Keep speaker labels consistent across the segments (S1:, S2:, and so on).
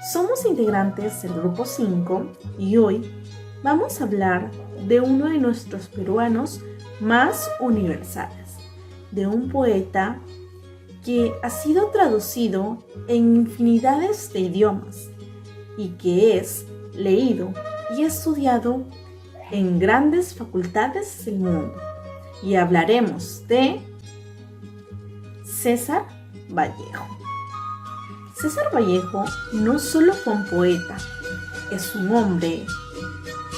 S1: Somos integrantes del Grupo 5 y hoy vamos a hablar de uno de nuestros peruanos más universales, de un poeta que ha sido traducido en infinidades de idiomas y que es leído y estudiado en grandes facultades del mundo. Y hablaremos de César Vallejo. César Vallejo no solo fue un poeta, es un hombre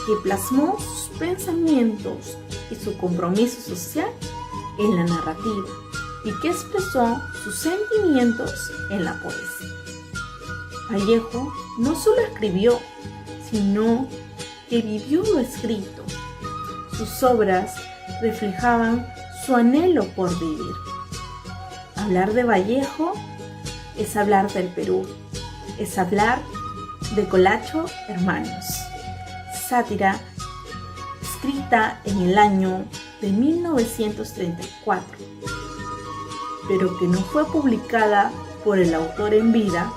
S1: que plasmó sus pensamientos y su compromiso social en la narrativa y que expresó sus sentimientos en la poesía. Vallejo no solo escribió, sino que vivió lo escrito. Sus obras reflejaban su anhelo por vivir. Hablar de Vallejo es hablar del Perú, es hablar de Colacho Hermanos, sátira escrita en el año de 1934, pero que no fue publicada por el autor en vida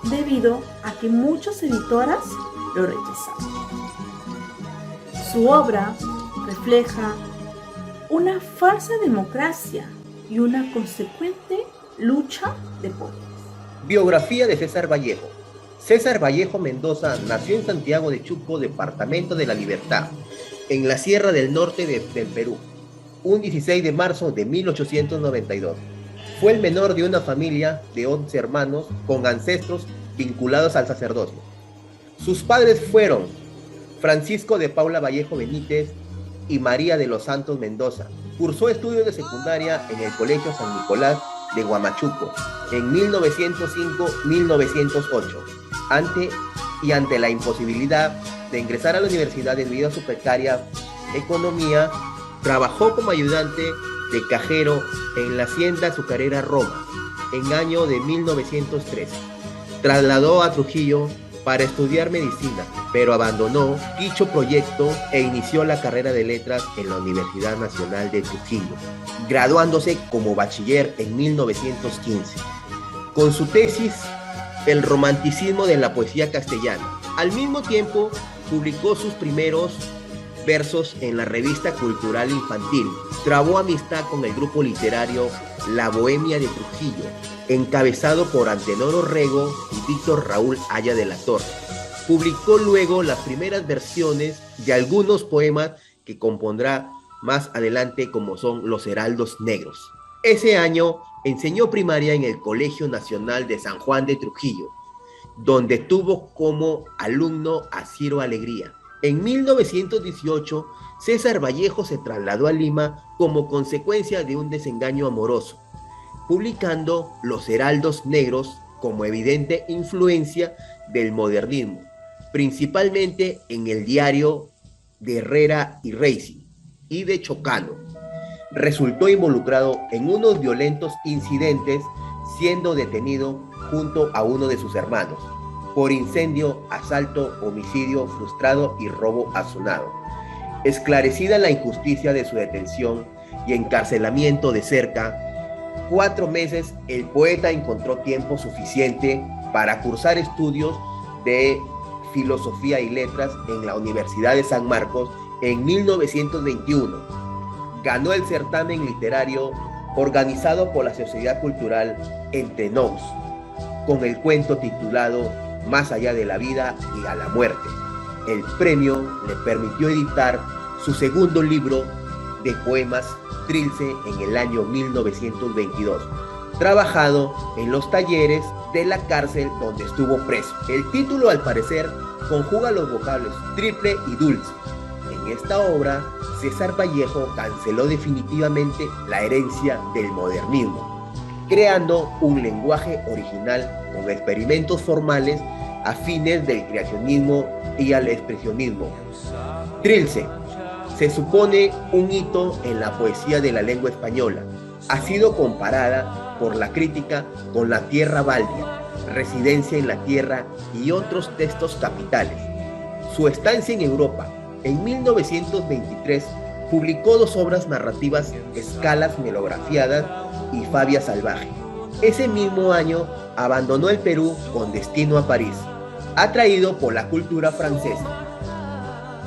S1: debido a que muchas editoras lo rechazaron. Su obra refleja una falsa democracia y una consecuente lucha de poder.
S2: Biografía de César Vallejo. César Vallejo Mendoza nació en Santiago de Chuco, departamento de La Libertad, en la Sierra del Norte del Perú, un 16 de marzo de 1892. Fue el menor de una familia de 11 hermanos con ancestros vinculados al sacerdocio. Sus padres fueron Francisco de Paula Vallejo Benítez y María de los Santos Mendoza. Cursó estudios de secundaria en el Colegio San Nicolás de Huamachuco en 1905-1908. Ante la imposibilidad de ingresar a la universidad debido a su precaria economía, trabajó como ayudante de cajero en la hacienda azucarera Roma en año de 1913. Trasladó a Trujillo para estudiar medicina, pero abandonó dicho proyecto e inició la carrera de letras en la Universidad Nacional de Trujillo, graduándose como bachiller en 1915, con su tesis El romanticismo de la poesía castellana. Al mismo tiempo, publicó sus primeros versos en la revista cultural infantil. Trabó amistad con el grupo literario La Bohemia de Trujillo, encabezado por Antenor Orrego y Víctor Raúl Haya de la Torre. Publicó luego las primeras versiones de algunos poemas que compondrá más adelante, como son Los Heraldos Negros. Ese año enseñó primaria en el Colegio Nacional de San Juan de Trujillo, donde tuvo como alumno a Ciro Alegría. En 1918, César Vallejo se trasladó a Lima como consecuencia de un desengaño amoroso, publicando Los Heraldos Negros como evidente influencia del modernismo, principalmente en el diario de Herrera y Racing y de Chocano. Resultó involucrado en unos violentos incidentes, siendo detenido junto a uno de sus hermanos por incendio, asalto, homicidio frustrado y robo azonado. Esclarecida la injusticia de su detención y encarcelamiento de cerca 4 meses, el poeta encontró tiempo suficiente para cursar estudios de filosofía y letras en la Universidad de San Marcos en 1921. Ganó el certamen literario organizado por la Sociedad Cultural Entre Nous, con el cuento titulado Más allá de la vida y a la muerte. El premio le permitió editar su segundo libro de poemas, Trilce, en el año 1922, trabajado en los talleres de la cárcel donde estuvo preso. El título, al parecer, conjuga los vocablos triple y dulce. En esta obra, César Vallejo canceló definitivamente la herencia del modernismo, creando un lenguaje original con experimentos formales afines del creacionismo y al expresionismo. Trilce se supone un hito en la poesía de la lengua española. Ha sido comparada por la crítica con La Tierra Baldia, Residencia en la Tierra y otros textos capitales. Su estancia en Europa, en 1923, publicó 2 obras narrativas, Escalas melografiadas y Fabia Salvaje. Ese mismo año abandonó el Perú con destino a París, atraído por la cultura francesa.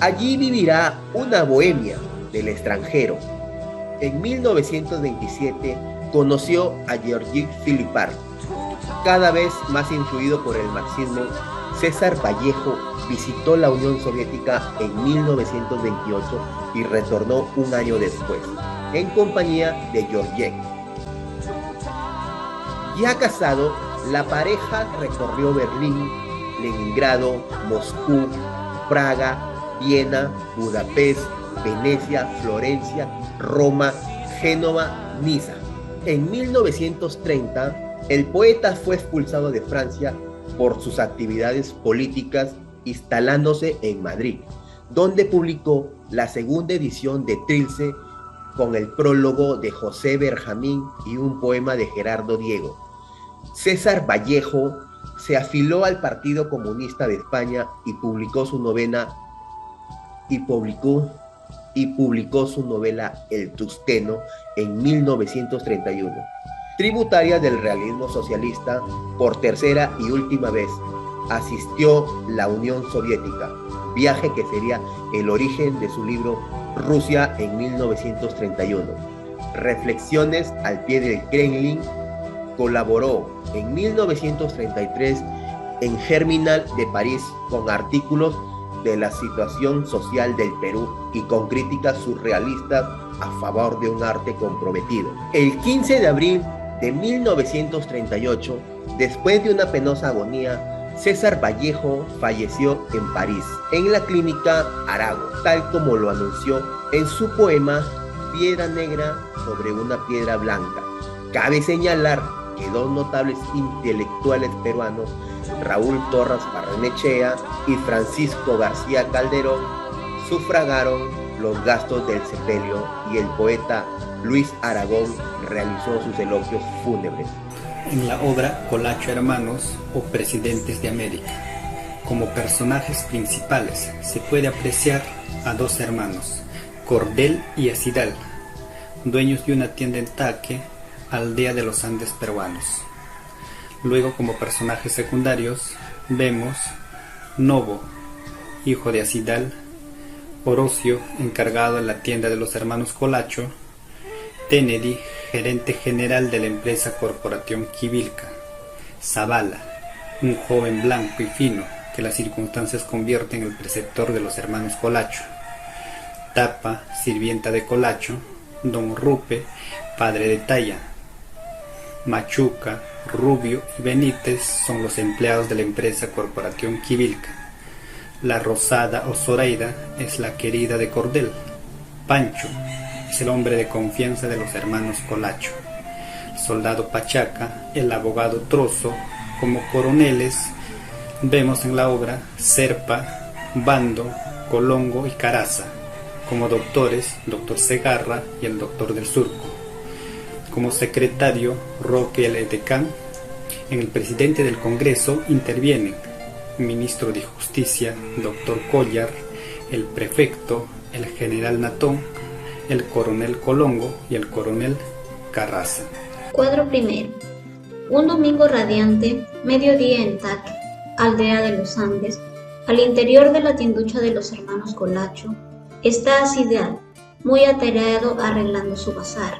S2: Allí vivirá una bohemia del extranjero. En 1927 conoció a Georges Philippard. Cada vez más influido por el marxismo, César Vallejo visitó la Unión Soviética en 1928 y retornó un año después, en compañía de Georges. Ya casado, la pareja recorrió Berlín, Leningrado, Moscú, Praga, Viena, Budapest, Venecia, Florencia, Roma, Génova, Niza. En 1930, el poeta fue expulsado de Francia por sus actividades políticas, instalándose en Madrid, donde publicó la segunda edición de Trilce con el prólogo de José Benjamín y un poema de Gerardo Diego. César Vallejo se afilió al Partido Comunista de España y publicó su novela El Tusteno en 1931. Tributaria del realismo socialista, por tercera y última vez asistió la Unión Soviética, viaje que sería el origen de su libro Rusia en 1931. Reflexiones al pie del Kremlin. Colaboró en 1933 en Germinal de París con artículos de la situación social del Perú y con críticas surrealistas a favor de un arte comprometido. El 15 de abril de 1938, después de una penosa agonía, César Vallejo falleció en París, en la clínica Arago, tal como lo anunció en su poema Piedra Negra sobre una piedra blanca. Cabe señalar que dos notables intelectuales peruanos, Raúl Torres Barrenechea y Francisco García Calderón, sufragaron los gastos del sepelio y el poeta Luis Aragón realizó sus elogios fúnebres.
S3: En la obra Colacho Hermanos o Presidentes de América, como personajes principales se puede apreciar a dos hermanos, Cordel y Acidal, dueños de una tienda en Taque, aldea de los Andes peruanos. Luego, como personajes secundarios, vemos Novo, hijo de Acidal, Orocio, encargado en la tienda de los hermanos Colacho, Kennedy, gerente general de la empresa Corporación Quivilca, Zavala, un joven blanco y fino que las circunstancias convierten en el preceptor de los hermanos Colacho, Tapa, sirvienta de Colacho, Don Rupe, padre de Talla, Machuca, Rubio y Benítez son los empleados de la empresa Corporación Quivilca. La Rosada o Zoraida es la querida de Cordel. Pancho es el hombre de confianza de los hermanos Colacho. El soldado Pachaca, el abogado Trozo. Como coroneles vemos en la obra Serpa, Bando, Colongo y Caraza. Como doctores, doctor Segarra y el doctor del Surco. Como secretario, Roque el Edecán. En el presidente del Congreso intervienen ministro de Justicia, doctor Collar, el prefecto, el general Natón, el coronel Colongo y el coronel Carraza.
S4: Cuadro primero. Un domingo radiante, mediodía en Taque, aldea de los Andes, al interior de la tienducha de los hermanos Colacho, está Acidal, muy atareado arreglando su bazar.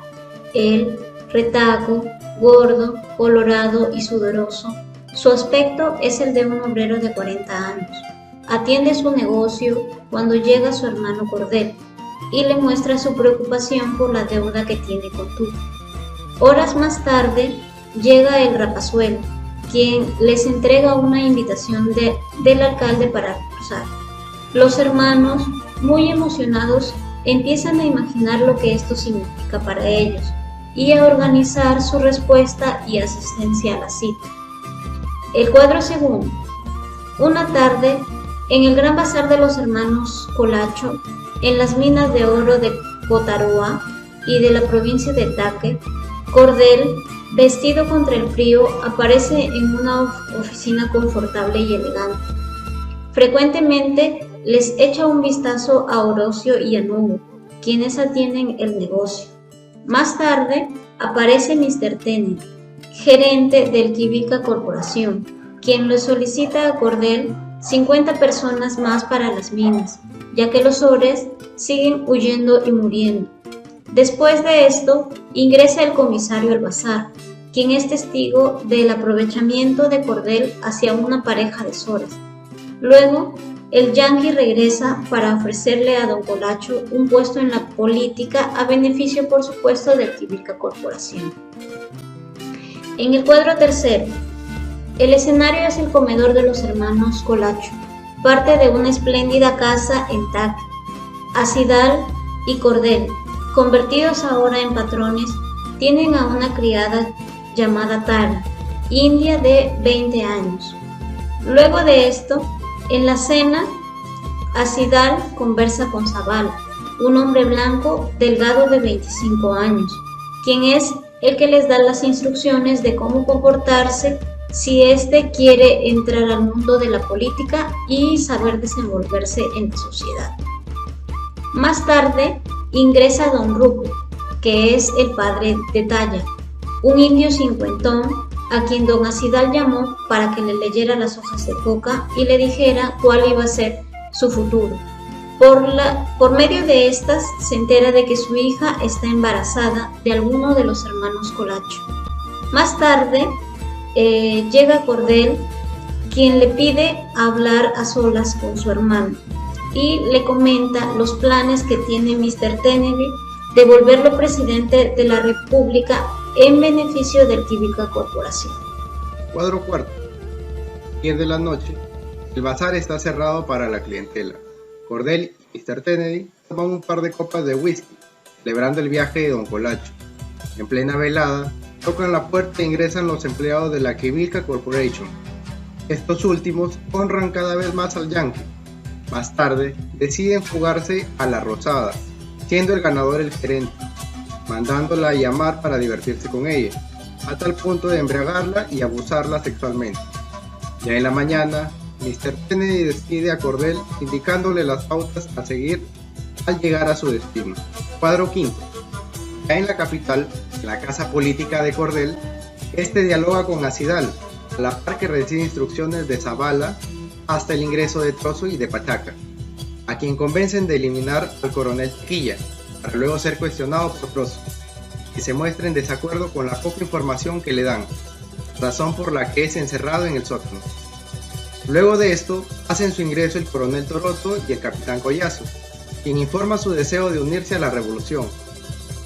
S4: Él, retaco, gordo, colorado y sudoroso, su aspecto es el de un obrero de 40 años. Atiende su negocio cuando llega su hermano Cordel y le muestra su preocupación por la deuda que tiene con Tuco. Horas más tarde llega el rapazuelo, quien les entrega una invitación del alcalde para almorzar. Los hermanos, muy emocionados, empiezan a imaginar lo que esto significa para ellos y a organizar su respuesta y asistencia a la cita. El cuadro segundo. Una tarde, en el gran bazar de los hermanos Colacho, en las minas de oro de Cotaroa y de la provincia de Taque, Cordel, vestido contra el frío, aparece en una oficina confortable y elegante. Frecuentemente les echa un vistazo a Orocio y a Nubo, quienes atienden el negocio. Más tarde aparece Mr. Tenney, gerente del Quivilca Corporación, quien le solicita a Cordel 50 personas más para las minas, ya que los sobres siguen huyendo y muriendo. Después de esto, ingresa el comisario Albazar, quien es testigo del aprovechamiento de Cordel hacia una pareja de sobres. Luego, el yanqui regresa para ofrecerle a don Colacho un puesto en la política a beneficio, por supuesto, del Quivilca Corporación. En el cuadro tercero, el escenario es el comedor de los hermanos Colacho, parte de una espléndida casa en Tac. Acidal y Cordel, convertidos ahora en patrones, tienen a una criada llamada Tara, india de 20 años. Luego de esto, en la cena, Acidal conversa con Zavala, un hombre blanco delgado de 25 años, quien es el que les da las instrucciones de cómo comportarse si éste quiere entrar al mundo de la política y saber desenvolverse en la sociedad. Más tarde ingresa don Ruco, que es el padre de Talla, un indio cincuentón a quien don Acidal llamó para que le leyera las hojas de coca y le dijera cuál iba a ser su futuro. Por medio de estas se entera de que su hija está embarazada de alguno de los hermanos Colacho. Más tarde llega Cordel, quien le pide hablar a solas con su hermano y le comenta los planes que tiene Mr. Kennedy de volverlo presidente de la República en beneficio del Quivilca Corporación.
S5: Cuadro cuarto. 10 de la noche. El bazar está cerrado para la clientela. Cordel y Mr. Kennedy toman un par de copas de whisky, celebrando el viaje de don Colacho. En plena velada, tocan la puerta e ingresan los empleados de la Quivilca Corporation. Estos últimos honran cada vez más al yanqui. Más tarde, deciden fugarse a la Rosada, siendo el ganador el gerente, mandándola a llamar para divertirse con ella, a tal punto de embriagarla y abusarla sexualmente. Ya en la mañana, Mr. Kennedy despide a Cordel indicándole las pautas a seguir al llegar a su destino. Cuadro quinto. Ya en la capital, en la casa política de Cordel, este dialoga con Acidal, a la par que recibe instrucciones de Zavala hasta el ingreso de Trozo y de Pachaca, a quien convencen de eliminar al coronel Tequilla, para luego ser cuestionado por Trozo, y se muestra en desacuerdo con la poca información que le dan, razón por la que es encerrado en el sótano. Luego de esto, hacen su ingreso el coronel Toroto y el capitán Collazo, quien informa su deseo de unirse a la revolución.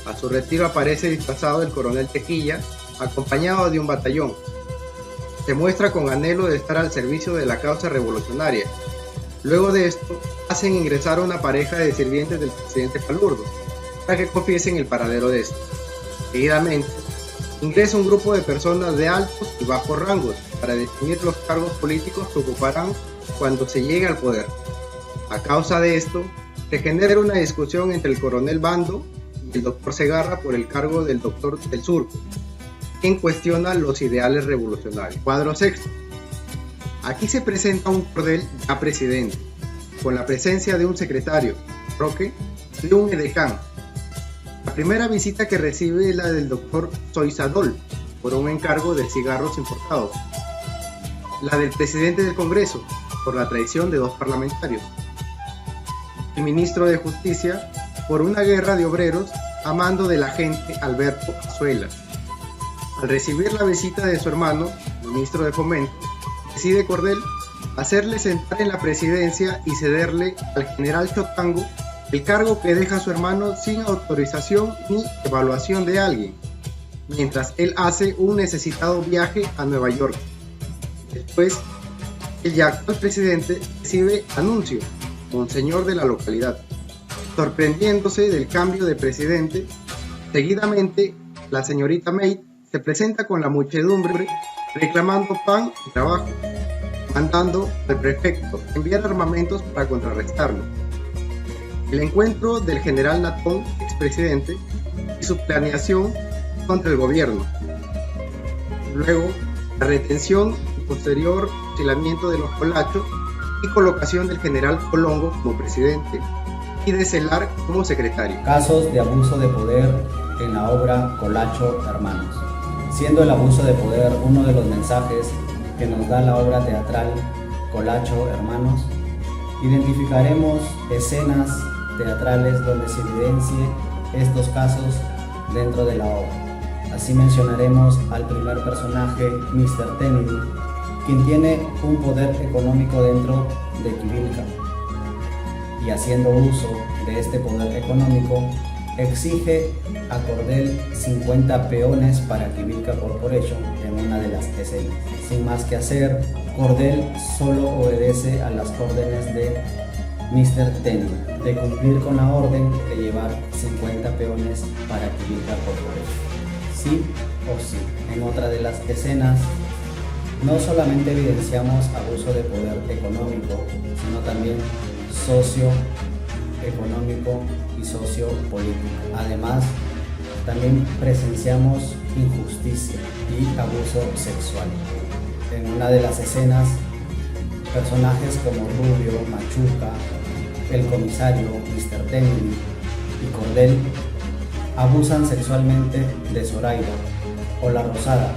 S5: A su retiro aparece disfrazado el coronel Tequilla, acompañado de un batallón. Se muestra con anhelo de estar al servicio de la causa revolucionaria. Luego de esto, hacen ingresar a una pareja de sirvientes del presidente Palurdo, para que confiesen el paradero de este. Seguidamente, ingresa un grupo de personas de altos y bajos rangos para definir los cargos políticos que ocuparán cuando se llegue al poder. A causa de esto, se genera una discusión entre el coronel Bando y el doctor Segarra por el cargo del doctor del Surco, quien cuestiona los ideales revolucionarios. Cuadro sexto. Aquí se presenta un Cordel ya presidente, con la presencia de un secretario, Roque, y un edecán. La primera visita que recibe es la del doctor Soizadol, por un encargo de cigarros importados. La del presidente del Congreso, por la traición de 2 parlamentarios. El ministro de Justicia, por una guerra de obreros a mando del agente Alberto Azuela. Al recibir la visita de su hermano, ministro de Fomento, decide Cordel hacerle sentar en la presidencia y cederle al general Chotango el cargo que deja a su hermano sin autorización ni evaluación de alguien, mientras él hace un necesitado viaje a Nueva York. Después, el ya actual presidente recibe anuncio, monseñor de la localidad, sorprendiéndose del cambio de presidente. Seguidamente, la señorita May se presenta con la muchedumbre reclamando pan y trabajo, mandando al prefecto enviar armamentos para contrarrestarlo. El encuentro del general Natón, expresidente, y su planeación contra el gobierno. Luego, la retención y posterior fusilamiento de los Colachos y colocación del general Colongo como presidente y de Celar como secretario.
S6: Casos de abuso de poder en la obra Colacho Hermanos, siendo el abuso de poder uno de los mensajes que nos da la obra teatral Colacho Hermanos, identificaremos escenas teatrales donde se evidencie estos casos dentro de la obra. Así mencionaremos al primer personaje, Mr. Kennedy, quien tiene un poder económico dentro de Quivilca, y haciendo uso de este poder económico, exige a Cordell 50 peones para Quivilca Corporation en una de las escenas. Sin más que hacer, Cordell solo obedece a las órdenes de Mr. Kennedy de cumplir con la orden de llevar 50 peones para Quivilca Corporation. Sí o sí. En otra de las escenas, no solamente evidenciamos abuso de poder económico, sino también socioeconómico y sociopolítico. Además, también presenciamos injusticia y abuso sexual. En una de las escenas, personajes como Rubio, Machuca, el comisario, Mr. Kennedy y Cordell abusan sexualmente de Zoraida o la Rosada,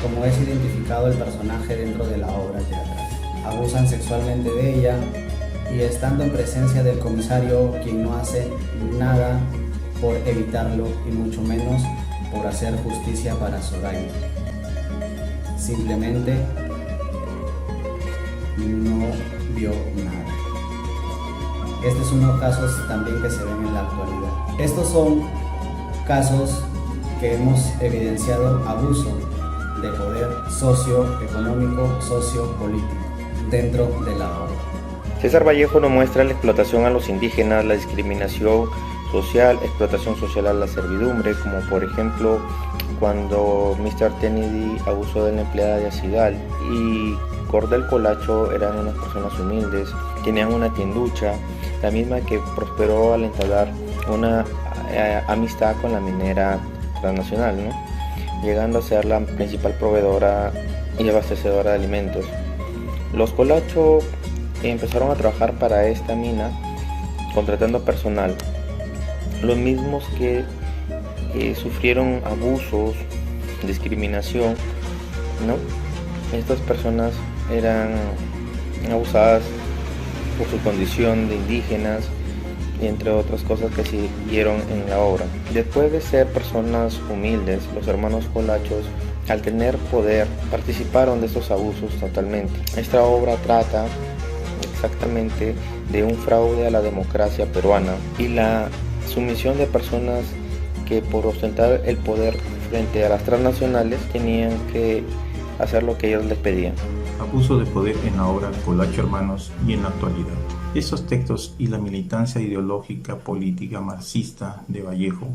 S6: como es identificado el personaje dentro de la obra teatral. Abusan sexualmente de ella y estando en presencia del comisario, quien no hace nada por evitarlo y mucho menos por hacer justicia para Zoraida. Simplemente no vio nada. Este es uno de los casos también que se ven en la actualidad. Estos son casos que hemos evidenciado abuso de poder socioeconómico, sociopolítico dentro de la obra.
S7: César Vallejo nos muestra la explotación a los indígenas, la discriminación social, explotación social a la servidumbre, como por ejemplo cuando Mr. Kennedy abusó de la empleada de Acigal y Cordell Colacho eran unas personas humildes, tenían una tienducha, la misma que prosperó al entablar una amistad con la minera transnacional, ¿no? Llegando a ser la principal proveedora y abastecedora de alimentos. Los Colacho empezaron a trabajar para esta mina contratando personal, los mismos que sufrieron abusos, discriminación, ¿no? Estas personas eran abusadas por su condición de indígenas, entre otras cosas que se vieron en la obra. Después de ser personas humildes, los hermanos Colachos, al tener poder, participaron de estos abusos totalmente. Esta obra trata exactamente de un fraude a la democracia peruana y la sumisión de personas que por ostentar el poder frente a las transnacionales tenían que hacer lo que ellos les pedían.
S8: Abuso de poder en la obra Colacho Hermanos y en la actualidad. Estos textos y la militancia ideológica política marxista de Vallejo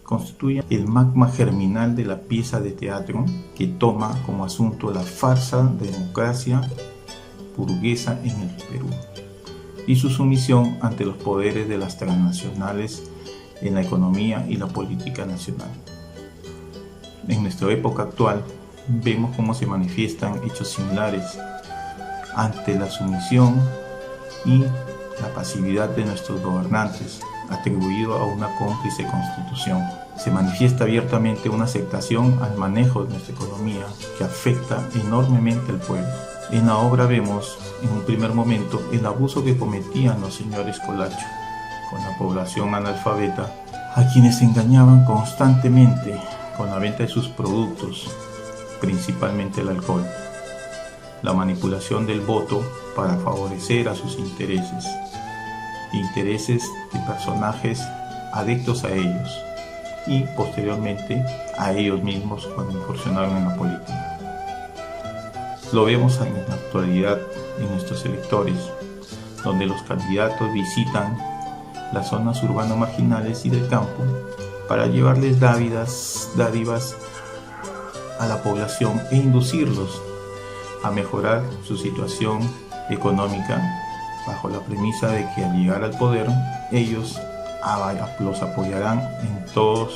S8: constituyen el magma germinal de la pieza de teatro que toma como asunto la farsa de democracia burguesa en el Perú y su sumisión ante los poderes de las transnacionales en la economía y la política nacional. En nuestra época actual vemos cómo se manifiestan hechos similares ante la sumisión y la pasividad de nuestros gobernantes, atribuido a una cómplice constitución. Se manifiesta abiertamente una aceptación al manejo de nuestra economía que afecta enormemente al pueblo. En la obra vemos, en un primer momento, el abuso que cometían los señores Colacho con la población analfabeta, a quienes engañaban constantemente con la venta de sus productos, principalmente el alcohol, la manipulación del voto para favorecer a sus intereses de personajes adictos a ellos y posteriormente a ellos mismos cuando incursionaron en la política. Lo vemos en la actualidad en nuestros electores, donde los candidatos visitan las zonas urbanas marginales y del campo para llevarles dádivas a la población e inducirlos a mejorar su situación económica bajo la premisa de que al llegar al poder ellos los apoyarán en todas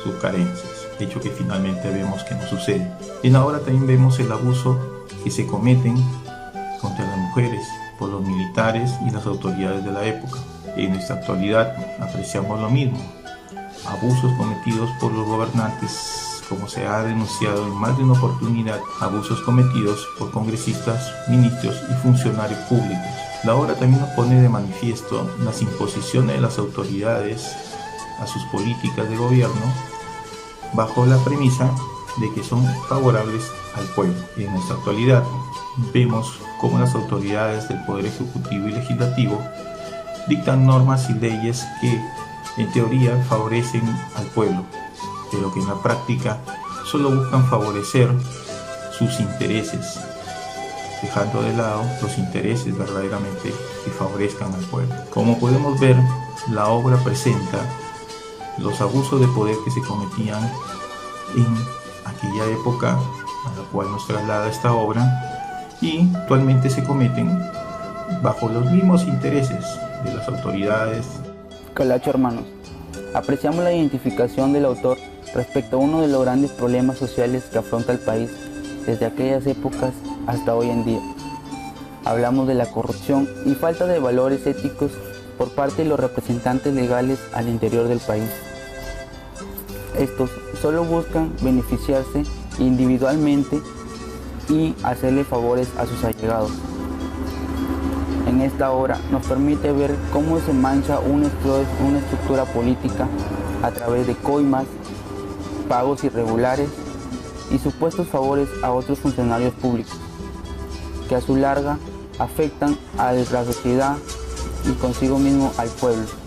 S8: sus carencias, hecho que finalmente vemos que no sucede. En la obra también vemos el abuso que se cometen contra las mujeres por los militares y las autoridades de la época. En nuestra actualidad apreciamos lo mismo, abusos cometidos por los gobernantes como se ha denunciado en más de una oportunidad, abusos cometidos por congresistas, ministros y funcionarios públicos. La obra también nos pone de manifiesto las imposiciones de las autoridades a sus políticas de gobierno bajo la premisa de que son favorables al pueblo. En nuestra actualidad vemos cómo las autoridades del Poder Ejecutivo y Legislativo dictan normas y leyes que en teoría favorecen al pueblo, pero que en la práctica solo buscan favorecer sus intereses, dejando de lado los intereses verdaderamente que favorezcan al pueblo. Como podemos ver, la obra presenta los abusos de poder que se cometían en aquella época a la cual nos traslada esta obra y actualmente se cometen bajo los mismos intereses de las autoridades.
S9: Colacho hermanos, apreciamos la identificación del autor respecto a uno de los grandes problemas sociales que afronta el país desde aquellas épocas hasta hoy en día. Hablamos de la corrupción y falta de valores éticos por parte de los representantes legales al interior del país. Estos solo buscan beneficiarse individualmente y hacerle favores a sus allegados. En esta obra nos permite ver cómo se mancha una estructura política a través de coimas, pagos irregulares y supuestos favores a otros funcionarios públicos, que a su larga afectan a la sociedad y consigo mismo al pueblo.